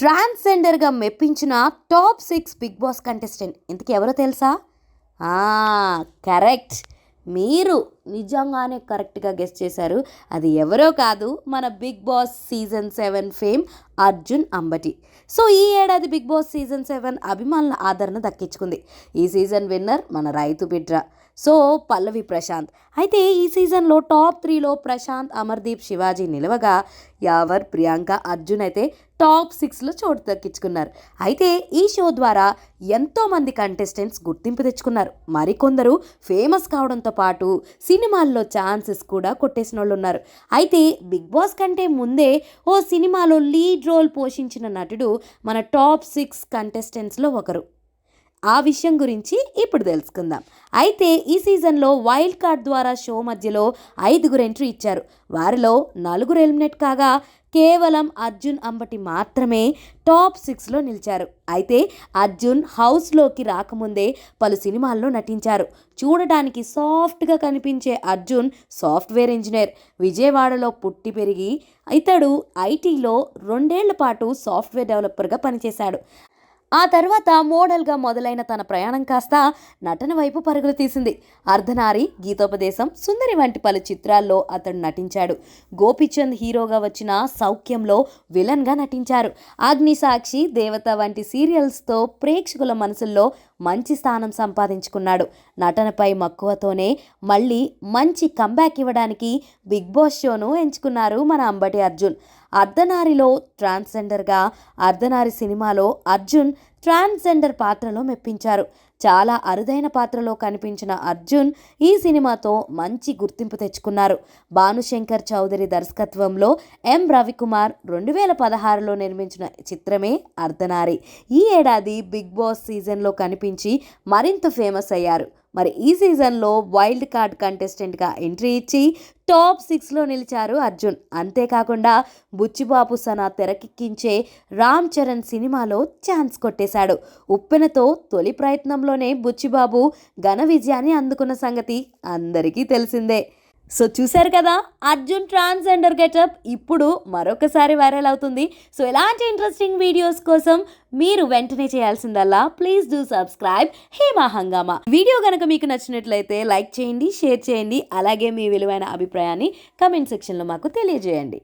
ట్రాన్స్జెండర్గా మెప్పించిన top 6 big boss contestant ఇంతకీ ఎవరో తెలుసా? కరెక్ట్. మీరు నిజంగానే కరెక్ట్గా గెస్ చేశారు. అది ఎవరో కాదు, మన Bigg Boss season 7 fame Arjun Ambati. So ఈ ఏడాది బిగ్ బాస్ సీజన్ 7 అభిమానుల ఆదరణ దక్కించుకుంది. ఈ సీజన్ విన్నర్ మన రైతు బిడ్డ పల్లవి ప్రశాంత్. అయితే ఈ సీజన్లో టాప్ 3లో ప్రశాంత్, అమర్దీప్, శివాజీ నిలవగా యావర్, ప్రియాంక, అర్జున్ అయితే టాప్ 6లో చోటు దక్కించుకున్నారు. అయితే ఈ షో ద్వారా ఎంతోమంది కంటెస్టెంట్స్ గుర్తింపు తెచ్చుకున్నారు. మరికొందరు ఫేమస్ కావడంతో పాటు సినిమాల్లో ఛాన్సెస్ కూడా కొట్టేసిన వాళ్ళు ఉన్నారు. అయితే బిగ్ బాస్ కంటే ముందే ఓ సినిమాలో లీడ్ రోల్ పోషించిన నటుడు మన టాప్ 6 కంటెస్టెంట్స్లో ఒకరు. ఆ విషయం గురించి ఇప్పుడు తెలుసుకుందాం. అయితే ఈ సీజన్లో వైల్డ్ కార్డ్ ద్వారా షో మధ్యలో 5గురు ఎంట్రీ ఇచ్చారు. వారిలో 4 ఎలిమినేట్ కాగా కేవలం అర్జున్ అంబటి మాత్రమే టాప్ 6లో నిలిచారు. అయితే అర్జున్ హౌస్లోకి రాకముందే పలు సినిమాల్లో నటించారు. చూడడానికి సాఫ్ట్గా కనిపించే అర్జున్ సాఫ్ట్వేర్ ఇంజనీర్. విజయవాడలో పుట్టి పెరిగి ఇతడు ఐటీలో 2 ఏళ్ల పాటు సాఫ్ట్వేర్ డెవలపర్గా పనిచేశాడు. ఆ తర్వాత మోడల్గా మొదలైన తన ప్రయాణం కాస్త నటన వైపు పరుగులు తీసింది. అర్ధనారి, గీతోపదేశం, సుందరి వంటి పలు చిత్రాల్లో అతడు నటించాడు. గోపిచంద్ హీరోగా వచ్చిన సౌఖ్యంలో విలన్గా నటించారు. అగ్నిసాక్షి, దేవత వంటి సీరియల్స్తో ప్రేక్షకుల మనసుల్లో మంచి స్థానం సంపాదించుకున్నాడు. నటనపై మక్కువతోనే మళ్ళీ మంచి కంబ్యాక్ ఇవ్వడానికి బిగ్ బాస్ షోను ఎంచుకున్నారు మన అంబటి అర్జున్. అర్ధనారిలో ట్రాన్స్జెండర్గా, అర్ధనారి సినిమాలో అర్జున్ ట్రాన్స్జెండర్ పాత్రలో మెప్పించారు. చాలా అరుదైన పాత్రలో కనిపించిన అర్జున్ ఈ సినిమాతో మంచి గుర్తింపు తెచ్చుకున్నారు. భానుశంకర్ చౌదరి దర్శకత్వంలో ఎం రవికుమార్ 2016లో నిర్మించిన చిత్రమే అర్ధనారి. ఈ ఏడాది బిగ్ బాస్ సీజన్లో కనిపించి మరింత ఫేమస్ అయ్యారు. మరి ఈ సీజన్లో వైల్డ్ కార్డ్ కంటెస్టెంట్గా ఎంట్రీ ఇచ్చి టాప్ 6లో నిలిచారు అర్జున్. అంతేకాకుండా బుచ్చిబాబు సనా తెరకెక్కించే రామ్ చరణ్ సినిమాలో ఛాన్స్ కొట్టేశాడు. ఉప్పెనతో తొలి ప్రయత్నంలోనే బుచ్చిబాబు ఘన విజయాన్ని అందుకున్న సంగతి అందరికీ తెలిసిందే. సో చూశారు కదా, అర్జున్ ట్రాన్స్జెండర్ గెటప్ ఇప్పుడు మరొకసారి వైరల్ అవుతుంది. సో ఇలాంటి ఇంట్రెస్టింగ్ వీడియోస్ కోసం మీరు వెంటనే చేయాల్సిందల్లా ప్లీజ్ డూ సబ్స్క్రైబ్ హేమా హంగామా. వీడియో కనుక మీకు నచ్చినట్లయితే లైక్ చేయండి, షేర్ చేయండి, అలాగే మీ విలువైన అభిప్రాయాన్ని కమెంట్ సెక్షన్లో మాకు తెలియజేయండి.